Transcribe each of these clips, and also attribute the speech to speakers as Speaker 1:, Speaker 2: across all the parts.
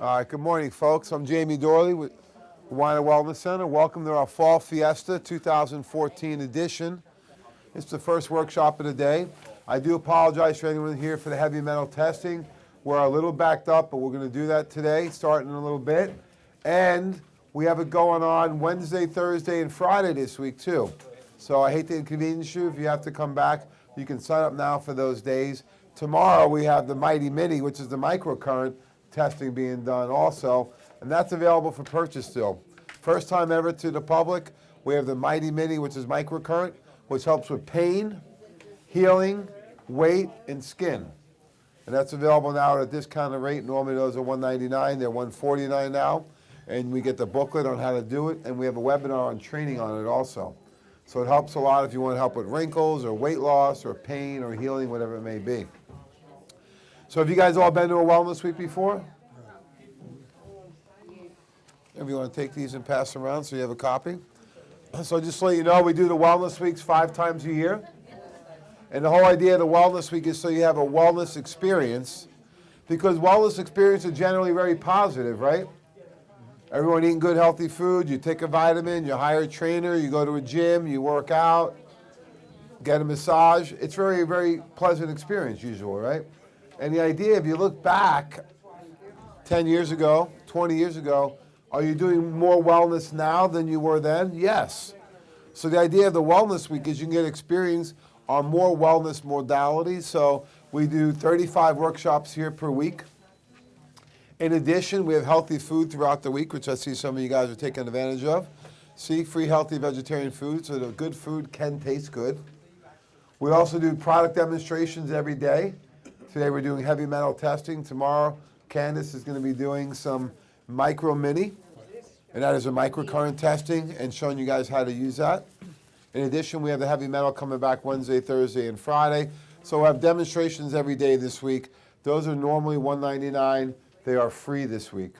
Speaker 1: All right, good morning, folks. I'm Jamie Dorley with Wine and Wellness Center. Welcome to our Fall Fiesta 2014 edition. It's the first workshop of the day. I do apologize for anyone here for the heavy metal testing. We're a little backed up, but we're going to do that today, starting in a little bit. And we have it going on Wednesday, Thursday, and Friday this week, too. So I hate to inconvenience you. If you have to come back, you can sign up now for those days. Tomorrow we have the Mighty Mini, which is the microcurrent testing being done also, and that's available for purchase still. First time ever to the public, we have the Mighty Mini, which is microcurrent, which helps with pain, healing, weight, and skin. And that's available now at a discounted rate. Normally those are $199, they're $149 now. And we get the booklet on how to do it, and we have a webinar on training on it also. So it helps a lot if you want to help with wrinkles or weight loss or pain or healing, whatever it may be. So have you guys all been to a wellness week before? If you want to take these and pass them around so you have a copy. So just to let you know, we do the wellness weeks 5 times a year. And the whole idea of the wellness week is so you have a wellness experience, because wellness experiences are generally very positive, right? Everyone eating good, healthy food, you take a vitamin, you hire a trainer, you go to a gym, you work out, get a massage. It's very, very pleasant experience usually, right? And the idea, if you look back 10 years ago, 20 years ago, are you doing more wellness now than you were then? Yes. So the idea of the Wellness Week is you can get experience on more wellness modalities. So we do 35 workshops here per week. In addition, we have healthy food throughout the week, which I see some of you guys are taking advantage of. See, free healthy vegetarian food, so the good food can taste good. We also do product demonstrations every day. Today we're doing heavy metal testing. Tomorrow, Candace is going to be doing some micro mini, and that is a microcurrent testing and showing you guys how to use that. In addition, we have the heavy metal coming back Wednesday, Thursday, and Friday. So we have demonstrations every day this week. Those are normally $199. They are free this week.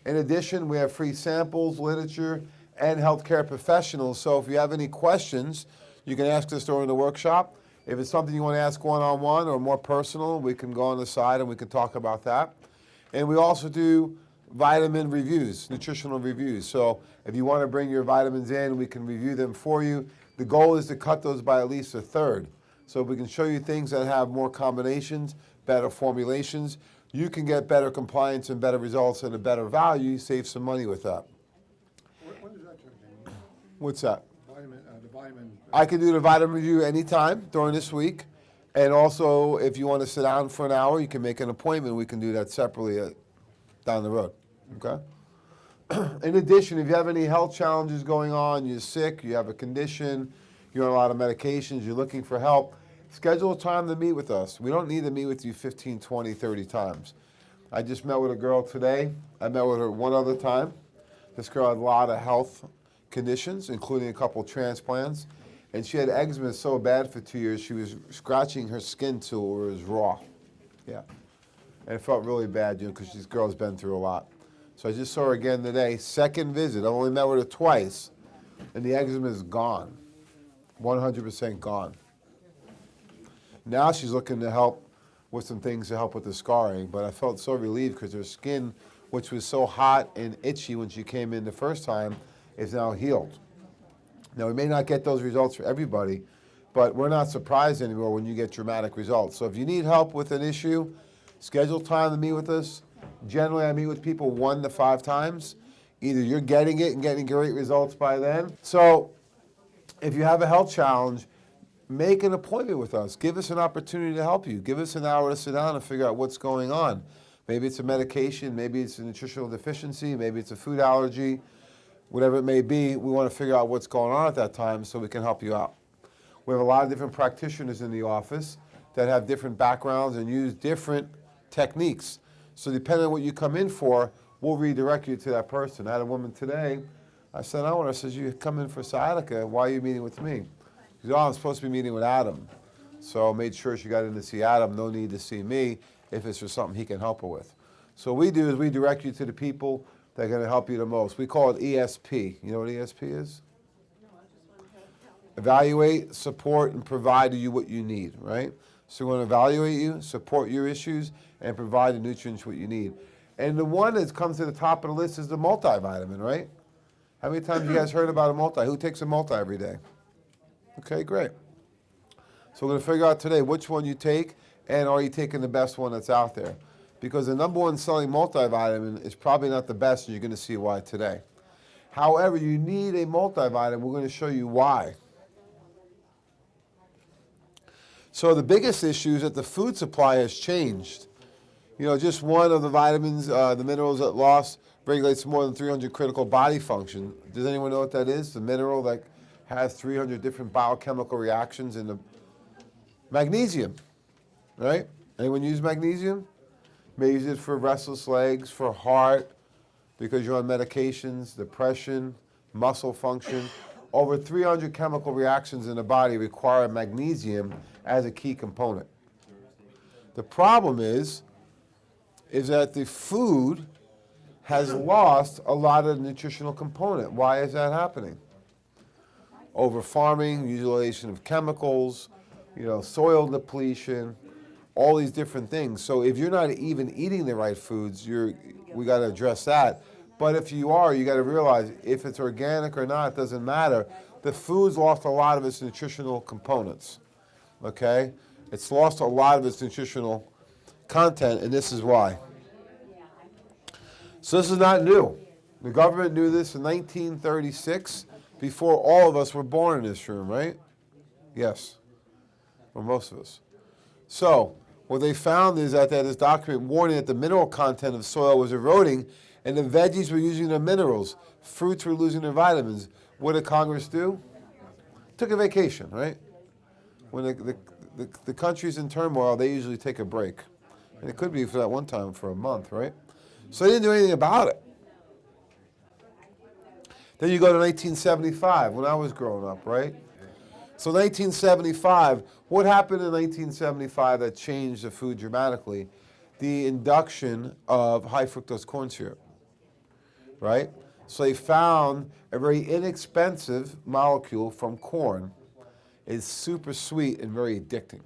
Speaker 1: In addition, we have free samples, literature, and healthcare professionals. So if you have any questions, you can ask us during the workshop. If it's something you want to ask one-on-one or more personal, we can go on the side and we can talk about that. And we also do vitamin reviews, nutritional reviews. So if you want to bring your vitamins in, we can review them for you. The goal is to cut those by at least a third. So we can show you things that have more combinations, better formulations. You can get better compliance and better results and a better value. You save some money with that.
Speaker 2: When does that take?
Speaker 1: What's that?
Speaker 2: The vitamin.
Speaker 1: I can do the vitamin review anytime during this week. And also, if you want to sit down for an hour, you can make an appointment. We can do that separately down the road. Okay? In addition, if you have any health challenges going on, you're sick, you have a condition, you're on a lot of medications, you're looking for help, schedule a time to meet with us. We don't need to meet with you 15, 20, 30 times. I just met with a girl today. I met with her one other time. This girl had a lot of health conditions, including a couple transplants. And she had eczema so bad for 2 years, she was scratching her skin till it was raw. Yeah. And it felt really bad, because this girl's been through a lot. So I just saw her again today, second visit. I only met with her twice, and the eczema is gone, 100% gone. Now she's looking to help with some things to help with the scarring, but I felt so relieved because her skin, which was so hot and itchy when she came in the first time, is now healed. Now, we may not get those results for everybody, but we're not surprised anymore when you get dramatic results. So if you need help with an issue, schedule time to meet with us. Generally, I meet with people 1 to 5 times. Either you're getting it and getting great results by then. So if you have a health challenge, make an appointment with us. Give us an opportunity to help you. Give us an hour to sit down and figure out what's going on. Maybe it's a medication, maybe it's a nutritional deficiency, maybe it's a food allergy, whatever it may be. We want to figure out what's going on at that time so we can help you out. We have a lot of different practitioners in the office that have different backgrounds and use different techniques. So depending on what you come in for, we'll redirect you to that person. I had a woman today, I said, I said, you come in for sciatica, why are you meeting with me? She said, I'm supposed to be meeting with Adam. So I made sure she got in to see Adam, no need to see me if it's for something he can help her with. So what we do is we direct you to the people that are going to help you the most. We call it ESP. You know what ESP is? Evaluate, support, and provide you what you need, right? So we want to evaluate you, support your issues, and provide the nutrients what you need. And the one that comes to the top of the list is the multivitamin, right? How many times you guys heard about a multi? Who takes a multi every day? Okay, great. So we're going to figure out today which one you take, and are you taking the best one that's out there? Because the number one selling multivitamin is probably not the best, and you're going to see why today. However, you need a multivitamin. We're going to show you why. So the biggest issue is that the food supply has changed. You know, just one of the vitamins, the minerals that lost, regulates more than 300 critical body functions. Does anyone know what that is? The mineral that has 300 different biochemical reactions in the magnesium, right? Anyone use magnesium? May use it for restless legs, for heart, because you're on medications, depression, muscle function. Over 300 chemical reactions in the body require magnesium as a key component. The problem is that the food has lost a lot of the nutritional component. Why is that happening? Over farming, utilization of chemicals, soil depletion, all these different things. So if you're not even eating the right foods, we got to address that. But if you are, you got to realize if it's organic or not, it doesn't matter. The food's lost a lot of its nutritional components. Okay? It's lost a lot of its nutritional content, and this is why. So this is not new. The government knew this in 1936, before all of us were born in this room, right? Yes. Or most of us. So what they found is that this document warning that the mineral content of soil was eroding, and the veggies were using their minerals. Fruits were losing their vitamins. What did Congress do? Took a vacation, right? When the country's in turmoil, they usually take a break. And it could be for that one time for a month, right? So they didn't do anything about it. Then you go to 1975, when I was growing up, right? So 1975, what happened in 1975 that changed the food dramatically? The induction of high fructose corn syrup, right? So they found a very inexpensive molecule from corn. It's super sweet and very addicting.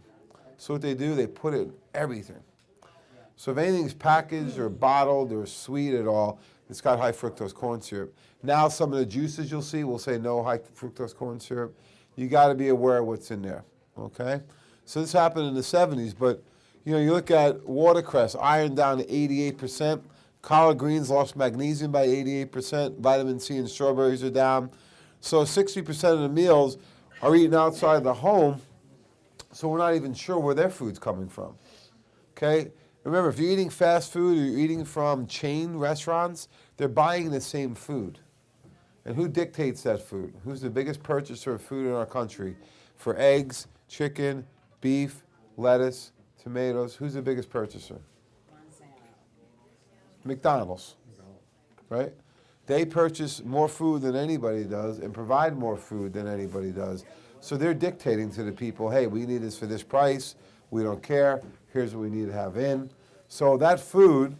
Speaker 1: So what they do, they put it in everything. So if anything's packaged or bottled or sweet at all, it's got high fructose corn syrup. Now some of the juices you'll see will say no high fructose corn syrup. You got to be aware of what's in there, okay? So this happened in the 70s, but you look at watercress, iron down to 88%. Collard greens lost magnesium by 88%. Vitamin C in strawberries are down. So 60% of the meals are eaten outside the home, so we're not even sure where their food's coming from, okay? Remember, if you're eating fast food or you're eating from chain restaurants, they're buying the same food. And who dictates that food? Who's the biggest purchaser of food in our country? For eggs, chicken, beef, lettuce, tomatoes, who's the biggest purchaser? McDonald's, right? They purchase more food than anybody does and provide more food than anybody does. So they're dictating to the people, hey, we need this for this price. We don't care. Here's what we need to have in. So that food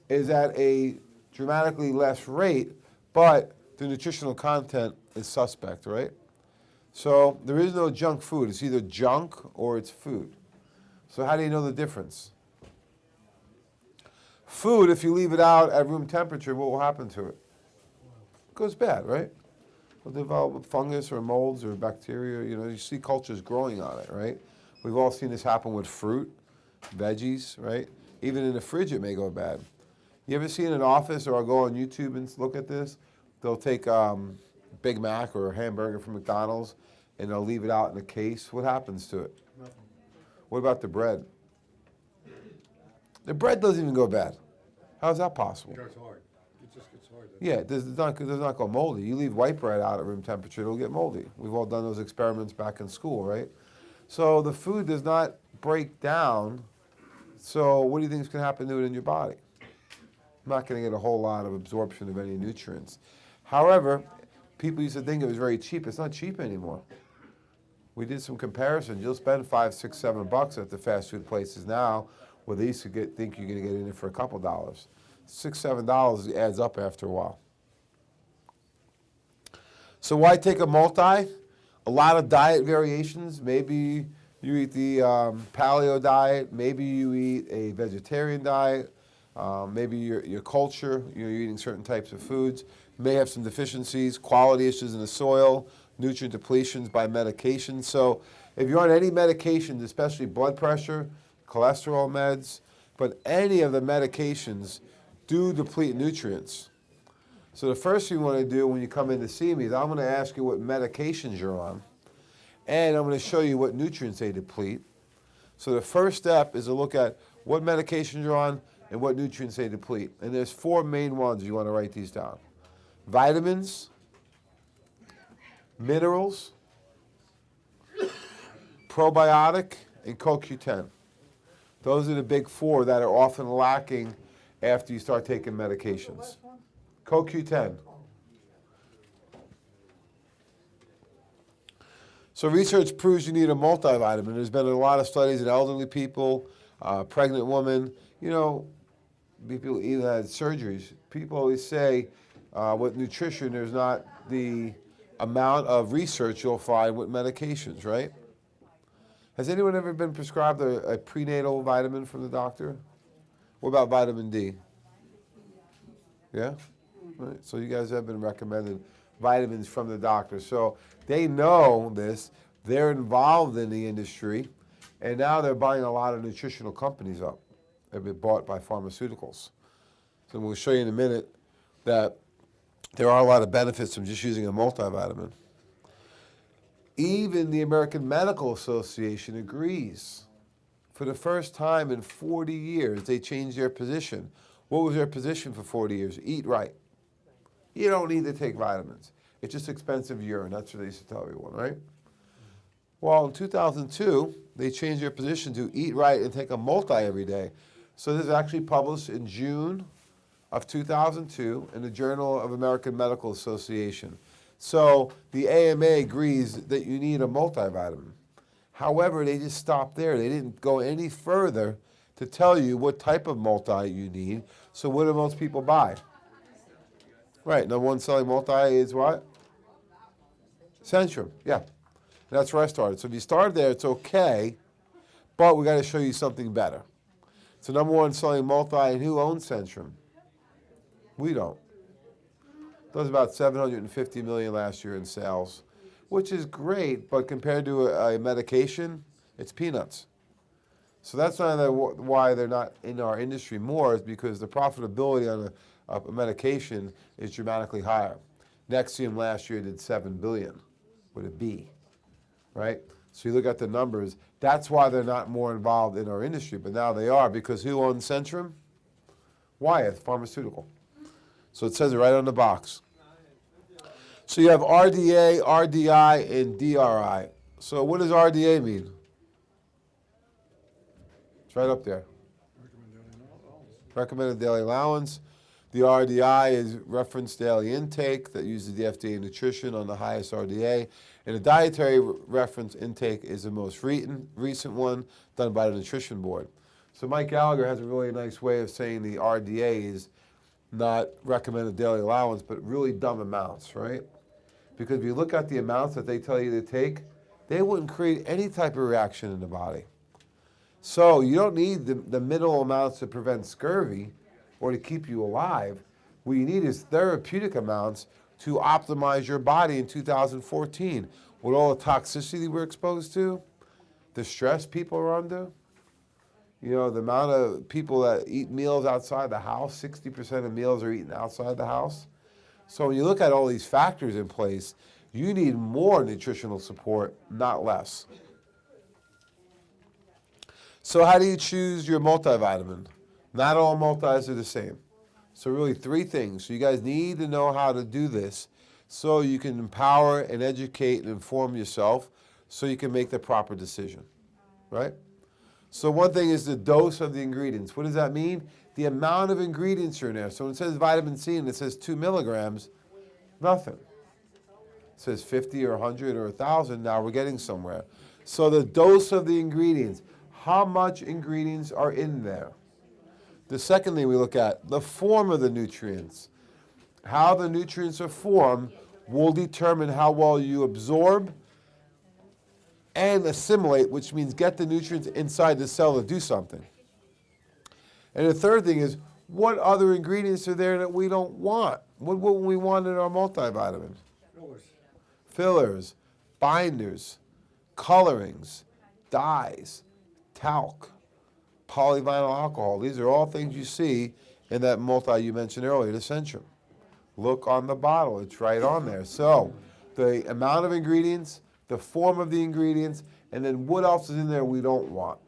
Speaker 1: is at a dramatically less rate, but the nutritional content is suspect, right? So there is no junk food. It's either junk or it's food. So how do you know the difference? Food, if you leave it out at room temperature, what will happen to it? It goes bad, right? It'll develop fungus or molds or bacteria. You see cultures growing on it, right? We've all seen this happen with fruit, veggies, right? Even in the fridge, it may go bad. You ever see in an office, or I'll go on YouTube and look at this, they'll take Big Mac or a hamburger from McDonald's, and they'll leave it out in a case. What happens to it?
Speaker 2: Nothing.
Speaker 1: What about the bread? The bread doesn't even go bad. How's that possible?
Speaker 2: It goes hard. It just gets hard.
Speaker 1: Yeah, it does not go moldy. You leave white bread out at room temperature, it'll get moldy. We've all done those experiments back in school, right? So the food does not break down. So what do you think is going to happen to it in your body? I'm not going to get a whole lot of absorption of any nutrients. However, people used to think it was very cheap. It's not cheap anymore. We did some comparisons. You'll spend $5, $6, $7 at the fast food places now, where they used to think you're going to get in it for a couple dollars. $6, $7 adds up after a while. So why take a multi? A lot of diet variations. Maybe you eat the paleo diet. Maybe you eat a vegetarian diet. maybe your culture, you're eating certain types of foods, may have some deficiencies, quality issues in the soil, nutrient depletions by medications. So if you're on any medications, especially blood pressure, cholesterol meds, but any of the medications do deplete nutrients. So the first thing you want to do when you come in to see me is I'm going to ask you what medications you're on, and I'm going to show you what nutrients they deplete. So the first step is to look at what medications you're on and what nutrients they deplete. And there's 4 main ones. You want to write these down. Vitamins, minerals, probiotic, and CoQ10. Those are the big 4 that are often lacking after you start taking medications. CoQ10. So research proves you need a multivitamin. There's been a lot of studies in elderly people, pregnant women, people even had surgeries. People always say with nutrition, there's not the amount of research you'll find with medications, right? Has anyone ever been prescribed a prenatal vitamin from the doctor? What about vitamin D? Yeah? Right. So you guys have been recommended vitamins from the doctor. So they know this. They're involved in the industry. And now they're buying a lot of nutritional companies up. They've been bought by pharmaceuticals. So we'll show you in a minute that there are a lot of benefits from just using a multivitamin. Even the American Medical Association agrees. For the first time in 40 years, they changed their position. What was their position for 40 years? Eat right. You don't need to take vitamins. It's just expensive urine. That's what they used to tell everyone, right? Well, in 2002, they changed their position to eat right and take a multi every day. So this is actually published in June of 2002 in the Journal of American Medical Association. So the AMA agrees that you need a multivitamin. However, they just stopped there. They didn't go any further to tell you what type of multi you need. So what do most people buy? Right, number one selling multi is what? Centrum, yeah. That's where I started. So if you start there, it's okay, but we got to show you something better. So number one selling multi, and who owns Centrum? We don't. Does about $750 million last year in sales, which is great, but compared to a medication, it's peanuts. So that's not why they're not in our industry more, is because the profitability on a medication is dramatically higher. Nexium last year did $7 billion with a B, right? So you look at the numbers, that's why they're not more involved in our industry, but now they are, because who owns Centrum? Wyeth Pharmaceutical. So it says it right on the box. So you have RDA, RDI, and DRI. So what does RDA mean? It's right up there. Recommended daily allowance. The RDI is referenced daily intake that uses the FDA nutrition on the highest RDA. And the dietary reference intake is the most recent one done by the Nutrition Board. So Mike Gallagher has a really nice way of saying the RDA is not recommended daily allowance, but really dumb amounts, right? Because if you look at the amounts that they tell you to take, they wouldn't create any type of reaction in the body. So you don't need the minimal amounts to prevent scurvy or to keep you alive. What you need is therapeutic amounts to optimize your body in 2014. With all the toxicity we're exposed to, the stress people are under, the amount of people that eat meals outside the house, 60% of meals are eaten outside the house. So when you look at all these factors in place, you need more nutritional support, not less. So how do you choose your multivitamin? Not all multis are the same. So really 3 things. So you guys need to know how to do this so you can empower and educate and inform yourself so you can make the proper decision, right? So one thing is the dose of the ingredients. What does that mean? The amount of ingredients are in there. So when it says vitamin C and it says 2 milligrams, nothing. It says 50 or 100 or 1,000, now we're getting somewhere. So the dose of the ingredients, how much ingredients are in there? The second thing we look at, the form of the nutrients. How the nutrients are formed will determine how well you absorb and assimilate, which means get the nutrients inside the cell to do something. And the third thing is, What other ingredients are there that we don't want? What wouldn't we want in our multivitamin?
Speaker 2: Fillers.
Speaker 1: Fillers, binders, colorings, dyes, talc, polyvinyl alcohol. These are all things you see in that multi you mentioned earlier, the Centrum. Look on the bottle, it's right on there. So, the amount of ingredients, the form of the ingredients, and then what else is in there we don't want.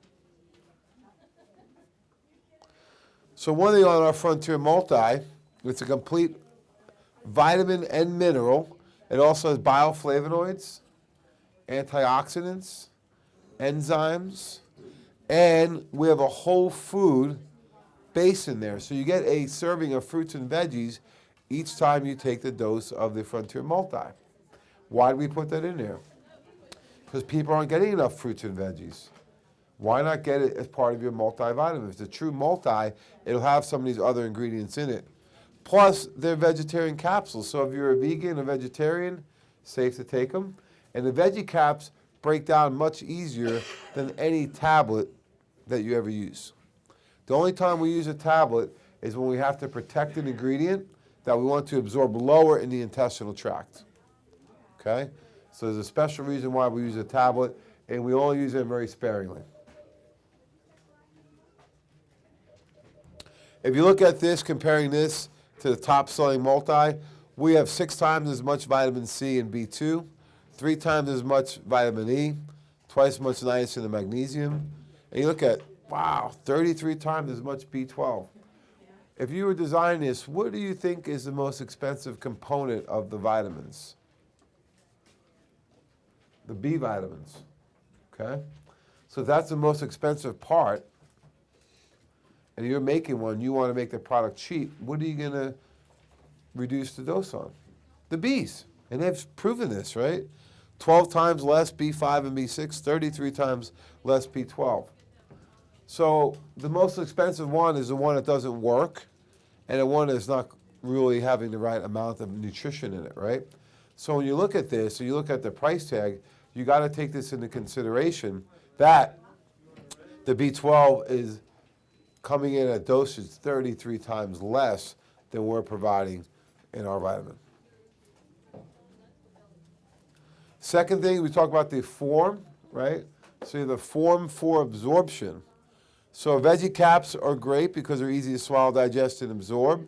Speaker 1: So one thing on our Frontier Multi, it's a complete vitamin and mineral. It also has bioflavonoids, antioxidants, enzymes, and we have a whole food base in there. So you get a serving of fruits and veggies each time you take the dose of the Frontier Multi. Why do we put that in there? Because people aren't getting enough fruits and veggies. Why not get it as part of your multivitamin? If it's a true multi, it'll have some of these other ingredients in it. Plus, they're vegetarian capsules. So if you're a vegan or vegetarian, safe to take them. And the veggie caps break down much easier than any tablet that you ever use. The only time we use a tablet is when we have to protect an ingredient that we want to absorb lower in the intestinal tract. Okay? So there's a special reason why we use a tablet, and we only use them very sparingly. If you look at this, comparing this to the top-selling multi, we have 6 times as much vitamin C and B2, 3 times as much vitamin E, twice as much niacin and magnesium. And you look at, wow, 33 times as much B12. If you were designing this, what do you think is the most expensive component of the vitamins? The B vitamins, okay? So if that's the most expensive part, and you're making one, you want to make the product cheap, what are you going to reduce the dose on? The Bs. And they've proven this, right? 12 times less B5 and B6, 33 times less B12. So the most expensive one is the one that doesn't work, and the one that's not really having the right amount of nutrition in it, right? So when you look at this, and you look at the price tag, you got to take this into consideration that the B12 is coming in at dosage 33 times less than we're providing in our vitamin. Second thing, we talk about the form, right? So the form for absorption. So veggie caps are great because they're easy to swallow, digest, and absorb.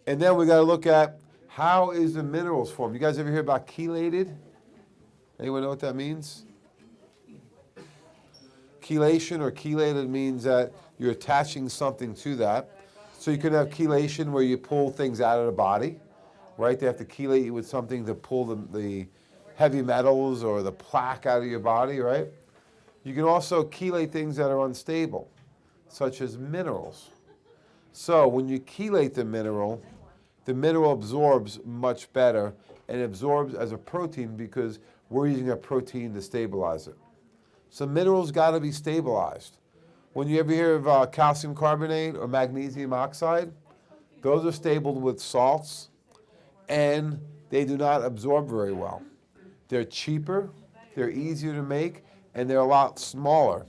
Speaker 1: And then we got to look at how is the minerals formed. You guys ever hear about chelated? Anyone know what that means? Chelation or chelated means that you're attaching something to that. So you can have chelation where you pull things out of the body, right? They have to chelate you with something to pull the heavy metals or the plaque out of your body, right? You can also chelate things that are unstable, such as minerals. So when you chelate the mineral absorbs much better and absorbs as a protein because we're using a protein to stabilize it. So minerals got to be stabilized. When you ever hear of calcium carbonate or magnesium oxide, those are stable with salts and they do not absorb very well. They're cheaper, they're easier to make, and they're a lot smaller.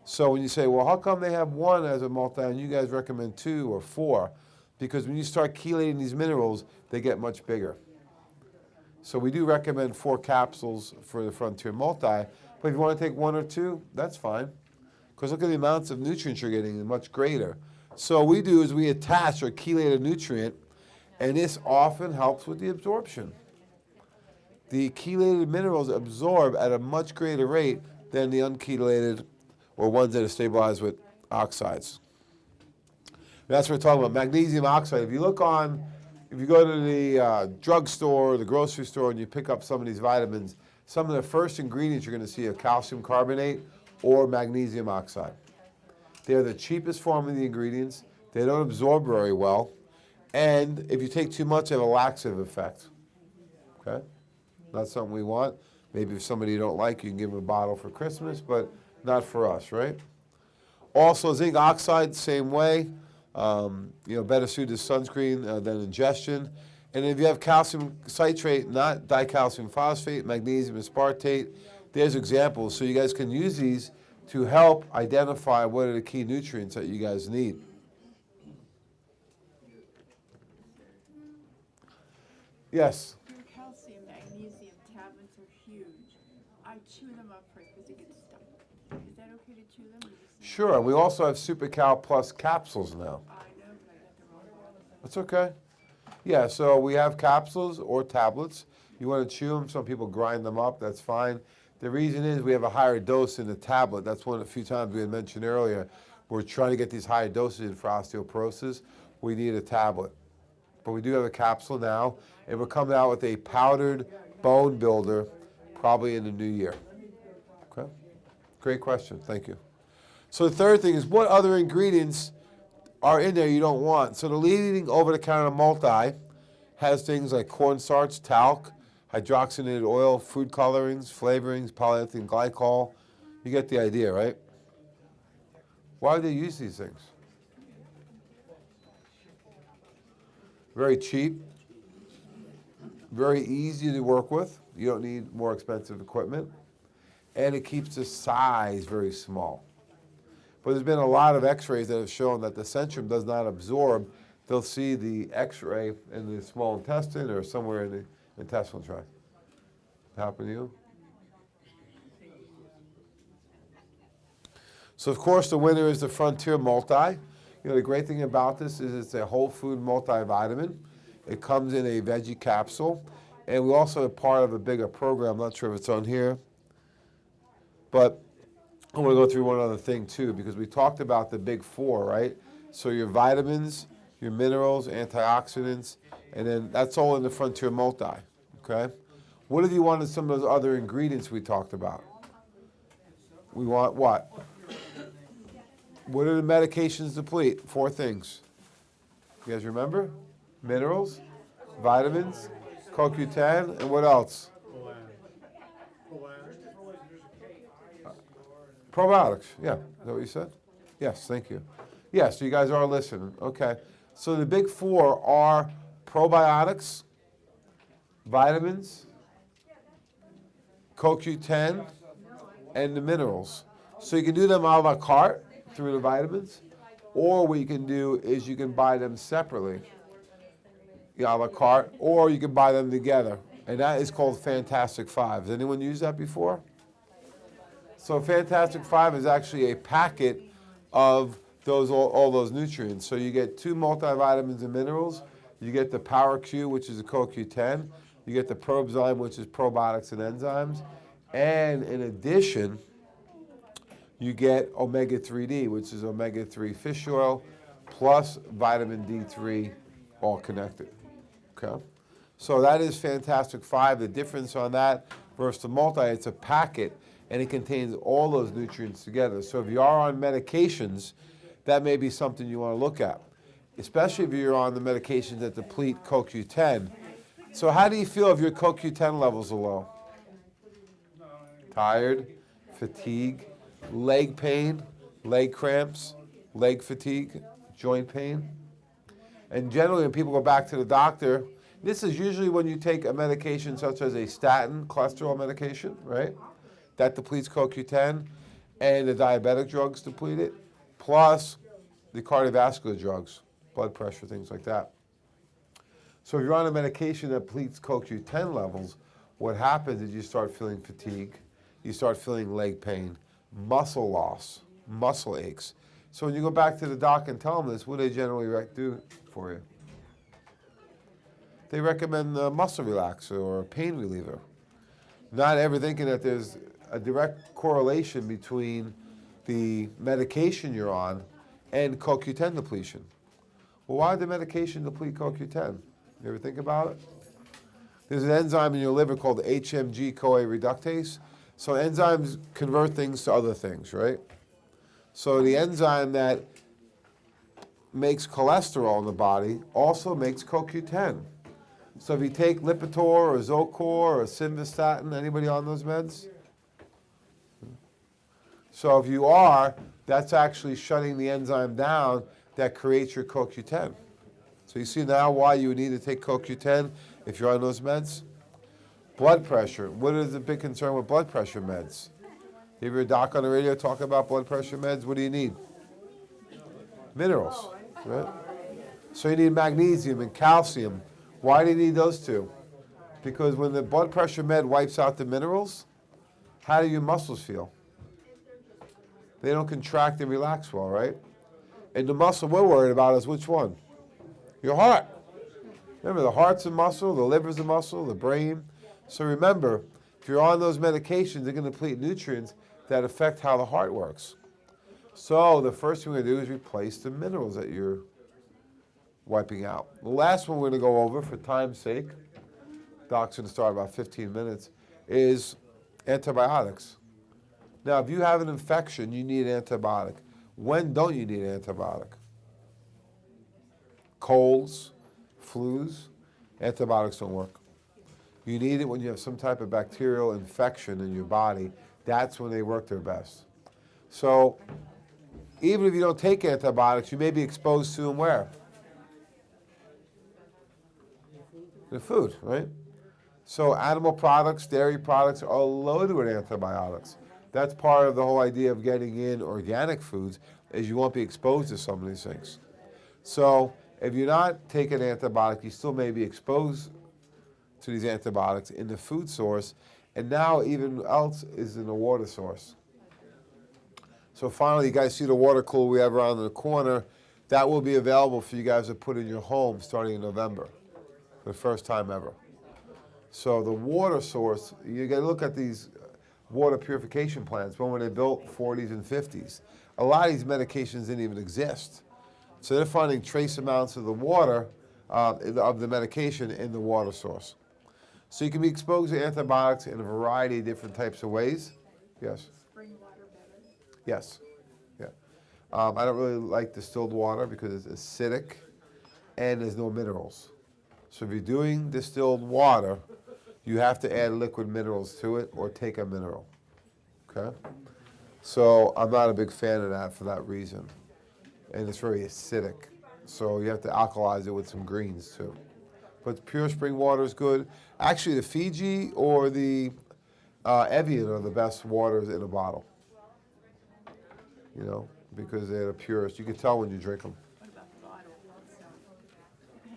Speaker 1: So when you say, well, how come they have one as a multi and you guys recommend 2 or 4? Because when you start chelating these minerals, they get much bigger. So we do recommend 4 capsules for the Frontier Multi, but if you want to take 1 or 2, that's fine. Because look at the amounts of nutrients you're getting, they're much greater. So what we do is we attach or chelate a nutrient, and this often helps with the absorption. The chelated minerals absorb at a much greater rate than the unchelated or ones that are stabilized with oxides. That's what we're talking about, magnesium oxide. If you go to the drugstore or the grocery store and you pick up some of these vitamins, some of the first ingredients you're going to see are calcium carbonate or magnesium oxide. They're the cheapest form of the ingredients. They don't absorb very well. And if you take too much, they have a laxative effect. Okay? Not something we want. Maybe if somebody you don't like, you can give them a bottle for Christmas, but not for us, right? Also, zinc oxide, same way. Better suited to sunscreen than ingestion. And if you have calcium citrate, not dicalcium phosphate, magnesium aspartate, there's examples. So you guys can use these to help identify what are the key nutrients that you guys need. Yes.
Speaker 3: Your calcium, magnesium tablets are huge. I chew them up first because it gets stuck. Is that okay to chew them? Or just
Speaker 1: Sure. We also have Super Cal Plus capsules now.
Speaker 3: I know, but I got the wrong one.
Speaker 1: That's okay. Yeah, so we have capsules or tablets. You want to chew them, some people grind them up, that's fine. The reason is we have a higher dose in the tablet. That's one of the few times we had mentioned earlier. We're trying to get these higher doses in for osteoporosis. We need a tablet. But we do have a capsule now, and we're coming out with a powdered bone builder probably in the new year. Okay? Great question, thank you. So the third thing is, what other ingredients are in there you don't want? So the leading over-the-counter multi has things like cornstarch, talc, hydrogenated oil, food colorings, flavorings, polyethylene glycol. You get the idea, right? Why do they use these things? Very cheap, very easy to work with. You don't need more expensive equipment. And it keeps the size very small. But there's been a lot of x-rays that have shown that the centrum does not absorb. They'll see the x-ray in the small intestine or somewhere in the intestinal tract. Happen to you? So of course the winner is the Frontier Multi. You know, the great thing about this is it's a whole food multivitamin. It comes in a veggie capsule. And we also are part of a bigger program. I'm not sure if it's on here. But I want to go through one other thing too, because we talked about the big four, right? So your vitamins, your minerals, antioxidants, and then that's all in the Frontier Multi, okay? What if you wanted some of those other ingredients we talked about? We want what? What do the medications deplete? 4 things. You guys remember? Minerals, vitamins, CoQ10, and what else? Probiotics, yeah. Is that what you said? Yes, thank you. Yes, so you guys are listening. Okay. So the big 4 are probiotics, vitamins, CoQ10, and the minerals. So you can do them a la carte through the vitamins, or what you can do is you can buy them separately, a la carte, or you can buy them together. And that is called Fantastic Five. Has anyone used that before? So Fantastic Five is actually a packet of all those nutrients. So you get 2 multivitamins and minerals. You get the Power Q, which is a CoQ10. You get the Probzyme, which is probiotics and enzymes. And in addition, you get omega-3D, which is omega-3 fish oil, plus vitamin D3, all connected. Okay? So that is Fantastic Five. The difference on that versus the multi, it's a packet, and it contains all those nutrients together. So if you are on medications, that may be something you want to look at, especially if you're on the medications that deplete CoQ10. So how do you feel if your CoQ10 levels are low? Tired, fatigue, leg pain, leg cramps, leg fatigue, joint pain. And generally when people go back to the doctor, this is usually when you take a medication such as a statin, cholesterol medication, right? That depletes CoQ10, and the diabetic drugs deplete it, plus the cardiovascular drugs, blood pressure, things like that. So if you're on a medication that depletes CoQ10 levels, what happens is you start feeling fatigue, you start feeling leg pain, muscle loss, muscle aches. So when you go back to the doc and tell them this, what do they generally do for you? They recommend a muscle relaxer or a pain reliever. Not ever thinking that there's a direct correlation between the medication you're on and CoQ10 depletion. Well, why did the medication deplete CoQ10? You ever think about it? There's an enzyme in your liver called HMG-CoA reductase. So enzymes convert things to other things, right? So the enzyme that makes cholesterol in the body also makes CoQ10. So if you take Lipitor or Zocor or Simvastatin, anybody on those meds? So if you are, that's actually shutting the enzyme down that creates your CoQ10. So you see now why you would need to take CoQ10 if you're on those meds? Blood pressure. What is the big concern with blood pressure meds? You hear a doc on the radio talk about blood pressure meds? What do you need? Minerals, right? So you need magnesium and calcium. Why do you need those 2? Because when the blood pressure med wipes out the minerals, how do your muscles feel? They don't contract and relax well, right? And the muscle we're worried about is which one? Your heart. Remember, the heart's a muscle, the liver's a muscle, the brain. So remember, if you're on those medications, they're going to deplete nutrients that affect how the heart works. So the first thing we're going to do is replace the minerals that you're wiping out. The last one we're going to go over for time's sake, Doc's going to start about 15 minutes, is antibiotics. Now, if you have an infection, you need an antibiotic. When don't you need an antibiotic? Colds, flus, antibiotics don't work. You need it when you have some type of bacterial infection in your body. That's when they work their best. So, even if you don't take antibiotics, you may be exposed to them where? The food, right? So animal products, dairy products are loaded with antibiotics. That's part of the whole idea of getting in organic foods, is you won't be exposed to some of these things. So if you're not taking antibiotic, you still may be exposed to these antibiotics in the food source, and now even else is in the water source. So finally, you guys see the water cooler we have around the corner. That will be available for you guys to put in your home starting in November, for the first time ever. So the water source, you got to look at these water purification plants. When were they built? 40s and 50s. A lot of these medications didn't even exist. So they're finding trace amounts of the water, of the medication in the water source. So you can be exposed to antibiotics in a variety of different types of ways. Yes?
Speaker 3: Spring water better?
Speaker 1: Yes. Yeah. I don't really like distilled water because it's acidic and there's no minerals. So if you're doing distilled water, you have to add liquid minerals to it or take a mineral. Okay? So I'm not a big fan of that for that reason. And it's very acidic. So you have to alkalize it with some greens too. But pure spring water is good. Actually, the Fiji or the Evian are the best waters in a bottle. You know, because they're the purest. You can tell when you drink them.
Speaker 3: What about the bottle also?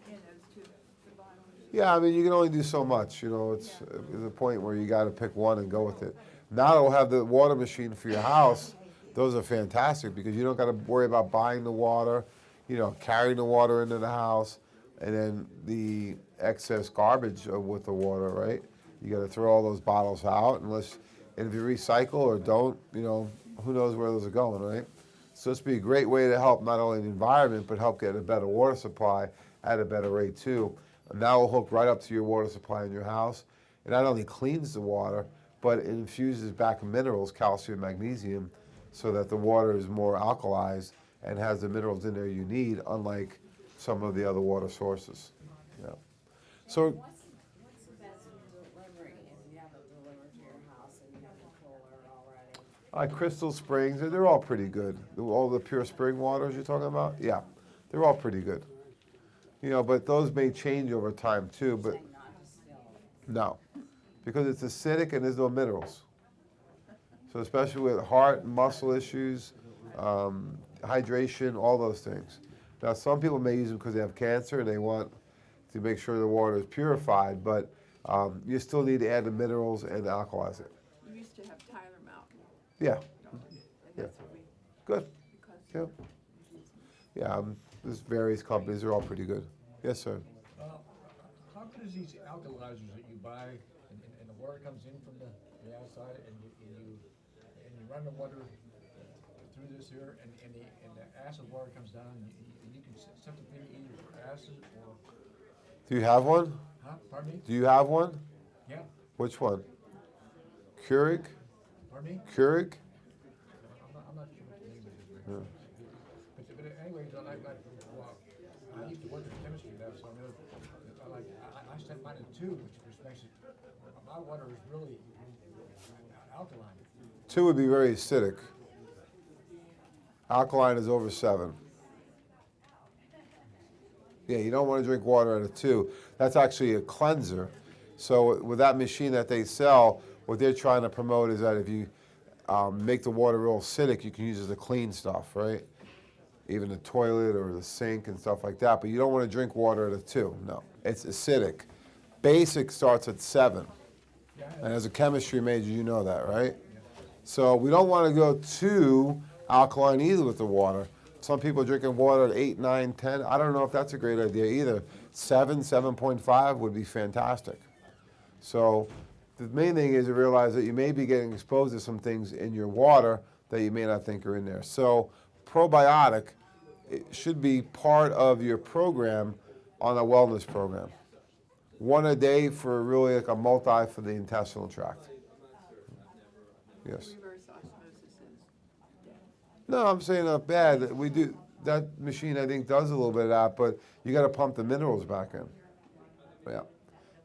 Speaker 3: Yeah, those two, the bottle.
Speaker 1: Yeah, I mean, you can only do so much. You know, it's there's a point where you got to pick one and go with it. Now they'll have the water machine for your house. Those are fantastic because you don't got to worry about buying the water, you know, carrying the water into the house, and then the excess garbage with the water, right? You got to throw all those bottles out and if you recycle or don't, you know, who knows where those are going, right? So this would be a great way to help not only the environment, but help get a better water supply at a better rate too. And that will hook right up to your water supply in your house. It not only cleans the water, but it infuses back minerals, calcium, magnesium, so that the water is more alkalized and has the minerals in there you need, unlike some of the other water sources. Yeah. So
Speaker 4: What's the best delivery if you have it delivered to your house and you have the cooler already?
Speaker 1: Crystal Springs, they're all pretty good. All the pure spring waters you're talking about, yeah, they're all pretty good. You know, but those may change over time too. But
Speaker 4: Saying not distilled.
Speaker 1: no, because it's acidic and there's no minerals. So especially with heart and muscle issues, hydration, all those things. Now some people may use them because they have cancer and they want to make sure the water is purified, but you still need to add the minerals and alkalize it.
Speaker 3: We used to have Tyler Mountain,
Speaker 1: Yeah,
Speaker 3: and that's what we,
Speaker 1: good.
Speaker 3: because.
Speaker 1: Yeah. Yeah, there's various companies, they're all pretty good. Yes, sir.
Speaker 2: How good is these alkalizers that you buy and the water comes in from the outside and you run the water through this here and the acid water comes down and you can substitute either for acid or,
Speaker 1: Do you have one?
Speaker 2: huh, pardon me?
Speaker 1: Do you have one?
Speaker 2: Yeah,
Speaker 1: Which one? Keurig?
Speaker 2: pardon me?
Speaker 1: Keurig?
Speaker 2: I'm not sure what the name is right now. But anyways, well, I used to work in chemistry lab, so I know, I sent mine to 2, which makes it, my water is really alkaline.
Speaker 1: 2 would be very acidic. Alkaline is over 7. Yeah, you don't want to drink water out of 2. That's actually a cleanser. So with that machine that they sell, what they're trying to promote is that if you make the water real acidic, you can use it to clean stuff, right? Even the toilet or the sink and stuff like that. But you don't want to drink water out of 2. No, it's acidic. Basic starts at 7.
Speaker 2: Yeah,
Speaker 1: And as a chemistry major, you know that, right? So we don't want to go too alkaline either with the water. Some people are drinking water at 8, 9, 10. I don't know if that's a great idea either. 7, 7.5 would be fantastic. So the main thing is to realize that you may be getting exposed to some things in your water that you may not think are in there. So probiotic, it should be part of your program on a wellness program. 1 a day for really like a multi for the intestinal tract. Yes.
Speaker 3: Reverse osmosis is dead.
Speaker 1: No, I'm saying not bad. We do that machine. I think does a little bit of that, but you got to pump the minerals back in. Yeah,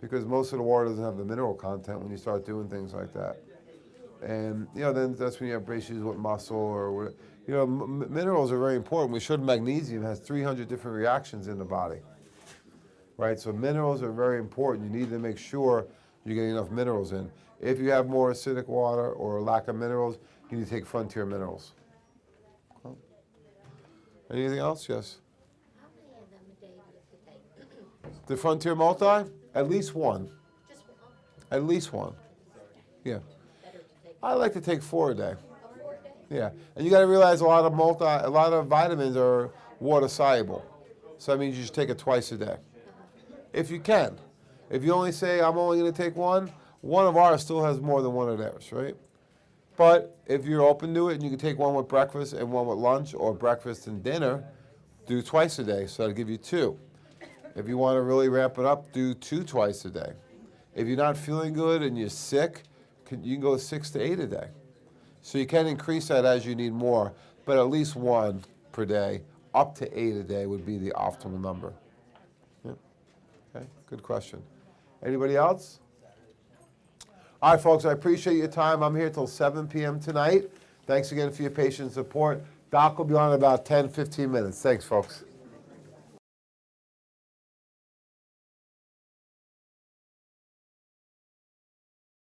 Speaker 1: because most of the water doesn't have the mineral content when you start doing things like that. And then that's when you have issues with muscle or what. Minerals are very important. We showed magnesium has 300 different reactions in the body. Right, so minerals are very important. You need to make sure you're getting enough minerals in. If you have more acidic water or lack of minerals, you need to take Frontier Minerals. Okay. Anything else? Yes.
Speaker 5: How many of them a day do you have to take?
Speaker 1: The Frontier Multi? At least one.
Speaker 5: Just one?
Speaker 1: At least one. Yeah.
Speaker 5: Better to take
Speaker 1: I like to take 4 a day.
Speaker 5: a 4 day?
Speaker 1: Yeah. And you got to realize a lot of vitamins are water soluble. So that means you should take it twice a day. If you can. If you only say, I'm only going to take one of ours still has more than one of theirs, right? But if you're open to it and you can take one with breakfast and one with lunch or breakfast and dinner, do twice a day, so that'll give you 2. If you want to really ramp it up, do 2 twice a day. If you're not feeling good and you're sick, you can go 6 to 8 a day. So you can increase that as you need more, but at least 1 per day, up to 8 a day would be the optimal number. Okay, good question. Anybody else? All right, folks, I appreciate your time. I'm here till 7 p.m. tonight. Thanks again for your patient support. Doc will be on in about 10, 15 minutes. Thanks, folks.